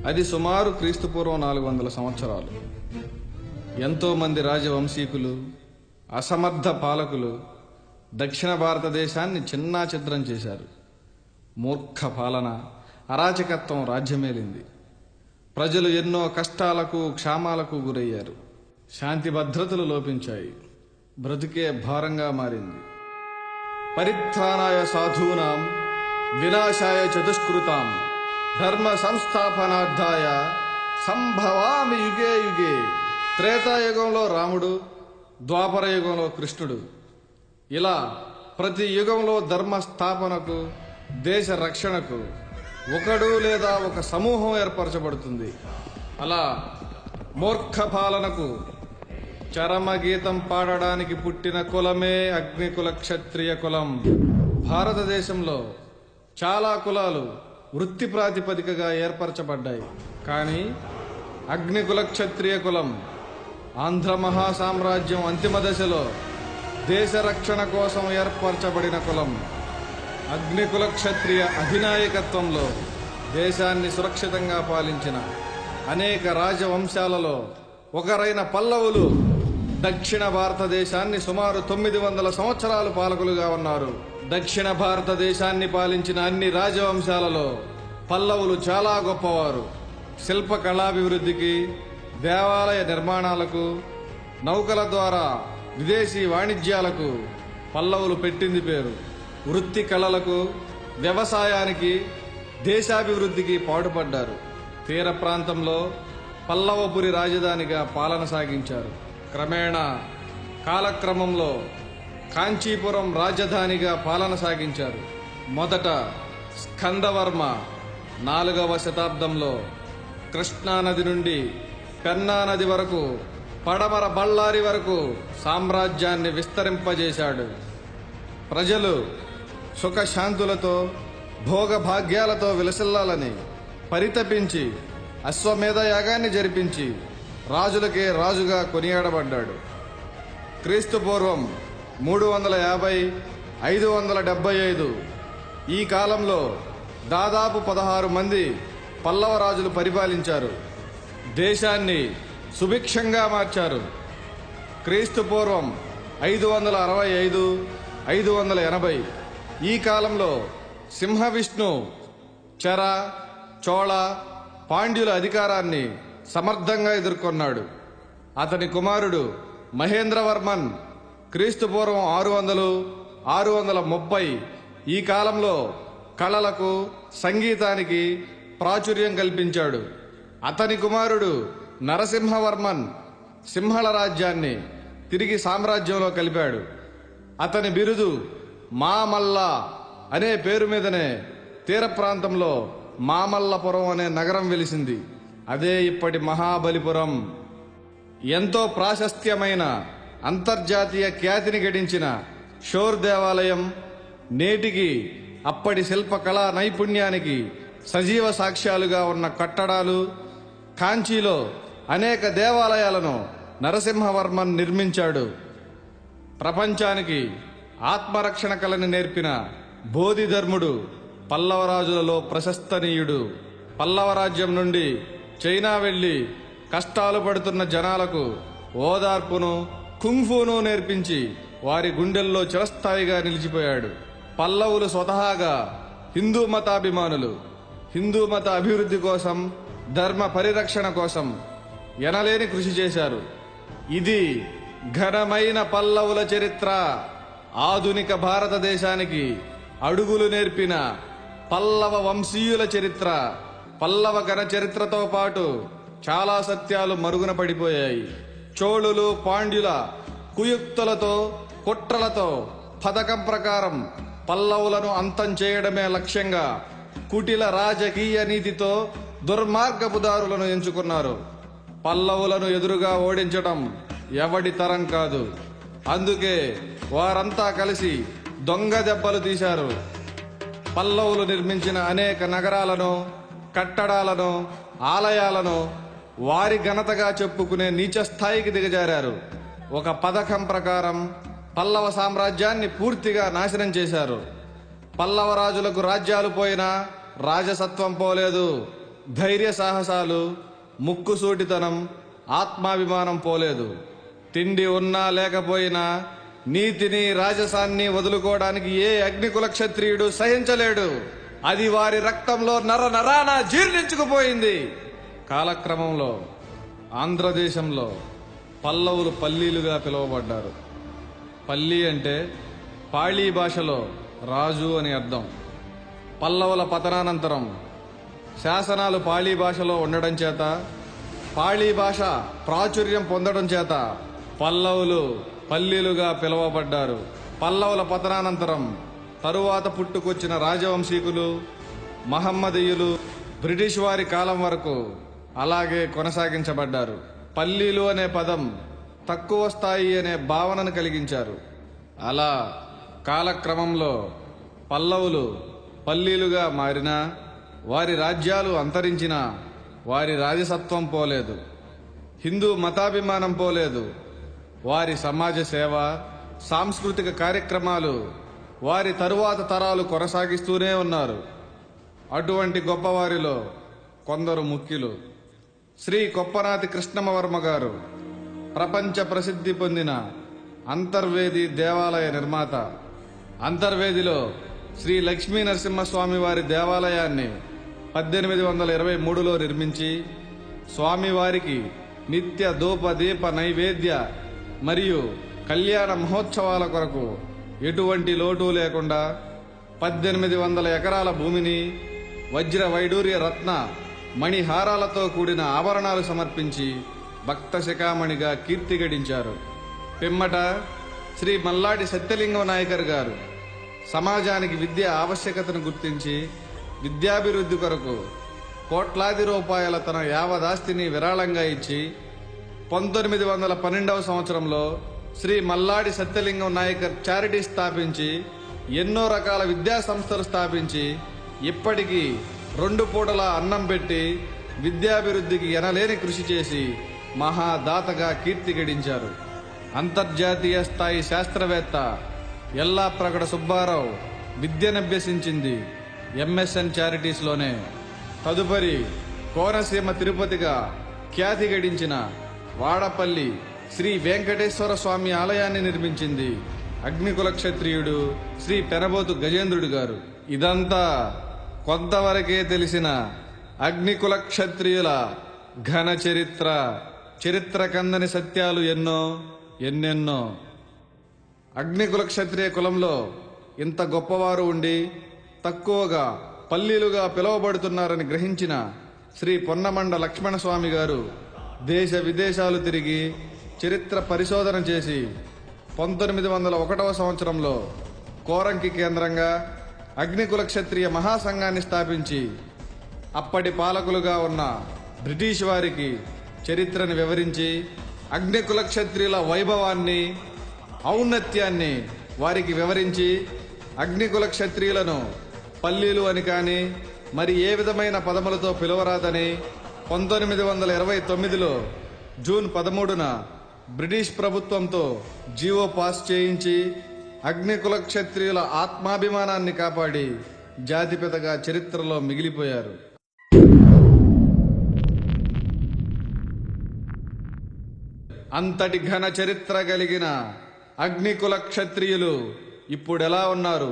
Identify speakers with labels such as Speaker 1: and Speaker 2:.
Speaker 1: అది సుమారు క్రీస్తుపూర్వం 400 సంవత్సరాలు. ఎంతోమంది రాజవంశీకులు, అసమర్థ పాలకులు దక్షిణ భారతదేశాన్ని చిన్నాచిద్రం చేశారు. మూర్ఖ పాలన, అరాచకత్వం రాజ్యమేలింది. ప్రజలు ఎన్నో కష్టాలకు, క్షామాలకు గురయ్యారు. శాంతి భద్రతలు లోపించాయి. బ్రతుకే భారంగా మారింది. పరిత్రాణాయ సాధూనాం వినాశాయ చతుష్కృతాం ధర్మ సంస్థాపనార్థాయ సంభవామి యుగే యుగే. త్రేతాయుగంలో రాముడు, ద్వాపర యుగంలో కృష్ణుడు. ఇలా ప్రతి యుగంలో ధర్మ స్థాపనకు, దేశ రక్షణకు ఒకడు లేదా ఒక సమూహం ఏర్పరచబడుతుంది. అలా మూర్ఖ పాలనకు చరమగీతం పాడడానికి పుట్టిన కులమే అగ్నికుల క్షత్రియ కులం. భారతదేశంలో చాలా కులాలు వృత్తి ప్రాతిపదికగా ఏర్పరచబడ్డాయి. కానీ అగ్నికుల క్షత్రియ కులం ఆంధ్ర మహాసామ్రాజ్యం అంతిమ దశలో దేశ రక్షణ కోసం ఏర్పరచబడిన కులం. అగ్నికుల క్షత్రియ అధినాయకత్వంలో దేశాన్ని సురక్షితంగా పాలించిన అనేక రాజవంశాలలో ఒకరైన పల్లవులు దక్షిణ భారతదేశాన్ని సుమారు 900 సంవత్సరాలు పాలకులుగా ఉన్నారు. దక్షిణ భారతదేశాన్ని పాలించిన అన్ని రాజవంశాలలో పల్లవులు చాలా గొప్పవారు. శిల్ప కళాభివృద్ధికి, దేవాలయ నిర్మాణాలకు, నౌకల ద్వారా విదేశీ వాణిజ్యాలకు పల్లవులు పెట్టింది పేరు. వృత్తి కళలకు, వ్యవసాయానికి, దేశాభివృద్ధికి పాటుపడ్డారు. తీర ప్రాంతంలో పల్లవపురి రాజధానిగా పాలన సాగించారు. క్రమేణా కాలక్రమంలో కాంచీపురం రాజధానిగా పాలన సాగించారు. మొదట స్కందవర్మ 4వ శతాబ్దంలో కృష్ణానది నుండి పెన్నా నది వరకు, పడమర బళ్ళారి వరకు సామ్రాజ్యాన్ని విస్తరింపజేశాడు. ప్రజలు సుఖశాంతులతో, భోగభాగ్యాలతో విలసిల్లాలని పరితపించి అశ్వమేధ యాగాన్ని జరిపించి రాజులకే రాజుగా కొనియాడబడ్డాడు. క్రీస్తుపూర్వం 350-575 ఈ కాలంలో దాదాపు 16 మంది పల్లవ రాజులు పరిపాలించారు. దేశాన్ని సుభిక్షంగా మార్చారు. క్రీస్తుపూర్వం 565-580 ఈ కాలంలో సింహవిష్ణు చెర, చోళ, పాండ్యుల అధికారాన్ని సమర్థంగా ఎదుర్కొన్నాడు. అతని కుమారుడు మహేంద్రవర్మన్ క్రీస్తుపూర్వం 600-630 ఈ కాలంలో కళలకు, సంగీతానికి ప్రాచుర్యం కల్పించాడు. అతని కుమారుడు నరసింహవర్మన్ సింహళ రాజ్యాన్ని తిరిగి సామ్రాజ్యంలో కలిపాడు. అతని బిరుదు మామల్ల అనే పేరు మీదనే తీర ప్రాంతంలో మామల్లపురం అనే నగరం వెలిసింది. అదే ఇప్పటి మహాబలిపురం. ఎంతో ప్రాశస్త్యమైన, అంతర్జాతీయ ఖ్యాతిని గడించిన షోర్ దేవాలయం నేటికి అప్పటి శిల్పకళా నైపుణ్యానికి సజీవ సాక్ష్యాలుగా ఉన్న కట్టడాలు. కాంచీలో అనేక దేవాలయాలను నరసింహవర్మన్ నిర్మించాడు. ప్రపంచానికి ఆత్మరక్షణ కళని నేర్పిన బోధిధర్ముడు పల్లవరాజులలో ప్రశస్తనీయుడు. పల్లవ రాజ్యం నుండి చైనా వెళ్లి కష్టాలు పడుతున్న జనాలకు ఓదార్పును, కుంగ్ఫూను నేర్పించి వారి గుండెల్లో చిరస్థాయిగా నిలిచిపోయాడు. పల్లవులు స్వతహాగా హిందూ మతాభిమానులు. హిందూ మత అభివృద్ధి కోసం, ధర్మ పరిరక్షణ కోసం ఎనలేని కృషి చేశారు. ఇది ఘనమైన పల్లవుల చరిత్ర. ఆధునిక భారతదేశానికి అడుగులు నేర్పిన పల్లవ వంశీయుల చరిత్ర. పల్లవ ఘన చరిత్రతో పాటు చాలా సత్యాలు మరుగున పడిపోయాయి. చోళులు, పాండ్యుల కుయుక్తులతో, కుట్రలతో పథకం ప్రకారం పల్లవులను అంతం చేయడమే లక్ష్యంగా కుటిల రాజకీయ నీతితో దుర్మార్గపు దారులను ఎంచుకున్నారు. పల్లవులను ఎదురుగా ఓడించడం ఎవడి తరం కాదు. అందుకే వారంతా కలిసి దొంగ దెబ్బలు తీశారు. పల్లవులు నిర్మించిన అనేక నగరాలను, కట్టడాలను, ఆలయాలను వారి ఘనతగా చెప్పుకునే నీచ స్థాయికి దిగజారారు. ఒక పథకం ప్రకారం పల్లవ సామ్రాజ్యాన్ని పూర్తిగా నాశనం చేశారు. పల్లవ రాజులకు రాజ్యాలు పోయినా రాజసత్వం పోలేదు. ధైర్య సాహసాలు, ముక్కుసూటితనం, ఆత్మాభిమానం పోలేదు. తిండి ఉన్నా లేకపోయినా నీతిని, రాజసాన్ని వదులుకోవడానికి ఏ అగ్నికుల క్షత్రియుడు సహించలేడు. అది వారి రక్తంలో నరాన జీర్ణించుకుపోయింది. కాలక్రమంలో ఆంధ్రదేశంలో పల్లవులు పల్లీలుగా పిలువబడ్డారు. పల్లి అంటే పాళీ భాషలో రాజు అని అర్థం. పల్లవుల పతనానంతరం శాసనాలు పాళీ భాషలో ఉండడం చేత, పాళీ భాష ప్రాచుర్యం పొందడం చేత పల్లవులు పల్లీలుగా పిలువబడ్డారు. పల్లవుల పతనానంతరం తరువాత పుట్టుకొచ్చిన రాజవంశీకులు, మహమ్మదీయులు బ్రిటిష్ వారి కాలం వరకు అలాగే కొనసాగించబడ్డారు. పల్లీలు అనే పదం తక్కువ స్థాయి అనే భావనను కలిగించారు. అలా కాలక్రమంలో పల్లవులు పల్లీలుగా మారినా, వారి రాజ్యాలు అంతరించినా వారి రాజసత్వం పోలేదు. హిందూ మతాభిమానం పోలేదు. వారి సమాజ సేవ, సాంస్కృతిక కార్యక్రమాలు వారి తరువాత తరాలు కొనసాగిస్తూనే ఉన్నారు. అటువంటి గొప్పవారిలో కొందరు ముఖ్యులు. శ్రీ కొప్పనాతి కృష్ణమవర్మ గారు ప్రపంచ ప్రసిద్ధి పొందిన అంతర్వేది దేవాలయ నిర్మాత. అంతర్వేదిలో శ్రీ లక్ష్మీ నరసింహస్వామి వారి దేవాలయాన్ని 1823లో నిర్మించి, స్వామివారికి నిత్య ధూప దీప నైవేద్య మరియు కళ్యాణ మహోత్సవాల కొరకు ఎటువంటి లోటు లేకుండా 1800 ఎకరాల భూమిని వజ్ర వైడూర్య రత్న మణిహారాలతో కూడిన ఆభరణాలు సమర్పించి భక్త శిఖామణిగా కీర్తి గడించారు. పిమ్మట శ్రీ మల్లాడి సత్యలింగం నాయకర్ గారు సమాజానికి విద్య ఆవశ్యకతను గుర్తించి విద్యాభివృద్ధి కొరకు కోట్లాది రూపాయల తన యావదాస్తిని విరాళంగా ఇచ్చి 1912వ సంవత్సరంలో శ్రీ మల్లాడి సత్యలింగం నాయకర్ చారిటీ స్థాపించి ఎన్నో రకాల విద్యా సంస్థలు స్థాపించి ఇప్పటికీ 2 పూటల అన్నం పెట్టి విద్యాభివృద్ధికి ఎనలేని కృషి చేసి మహాదాతగా కీర్తి గడించారు. అంతర్జాతీయ స్థాయి శాస్త్రవేత్త ఎల్లాప్రగడ సుబ్బారావు విద్యనభ్యసించింది ఎంఎస్ఎన్ చారిటీస్లోనే. తదుపరి కోనసీమ తిరుపతిగా ఖ్యాతి గడించిన వాడపల్లి శ్రీ వెంకటేశ్వర స్వామి ఆలయాన్ని నిర్మించింది అగ్నికుల క్షత్రియుడు శ్రీ పెనబోతు గజేంద్రుడు గారు. ఇదంతా కొంతవరకే తెలిసిన అగ్నికుల క్షత్రియుల ఘన చరిత్ర. చరిత్ర కందని సత్యాలు ఎన్నెన్నో. అగ్నికుల క్షత్రియ కులంలో ఇంత గొప్పవారు ఉండి తక్కువగా పల్లీలుగా పిలువబడుతున్నారని గ్రహించిన శ్రీ పొన్నమండ లక్ష్మణస్వామి గారు దేశ విదేశాలు తిరిగి చరిత్ర పరిశోధన చేసి 1901వ సంవత్సరంలో కోరంకి కేంద్రంగా అగ్నికుల క్షత్రియ మహాసంఘాన్ని స్థాపించి అప్పటి పాలకులుగా ఉన్న బ్రిటిష్ వారికి చరిత్రను వివరించి అగ్నికుల క్షత్రియుల వైభవాన్ని, ఔన్నత్యాన్ని వారికి వివరించి అగ్నికుల క్షత్రియులను పల్లీలు అని కానీ మరి ఏ విధమైన పదములతో పిలువరాదని 1929లో జూన్ 13న బ్రిటిష్ ప్రభుత్వంతో జీవో పాస్ చేయించి అగ్నికుల క్షత్రియుల ఆత్మాభిమానాన్ని కాపాడి జాతిపితగా చరిత్రలో మిగిలిపోయారు. అంతటి ఘన చరిత్ర కలిగిన అగ్నికుల క్షత్రియులు ఇప్పుడెలా ఉన్నారు?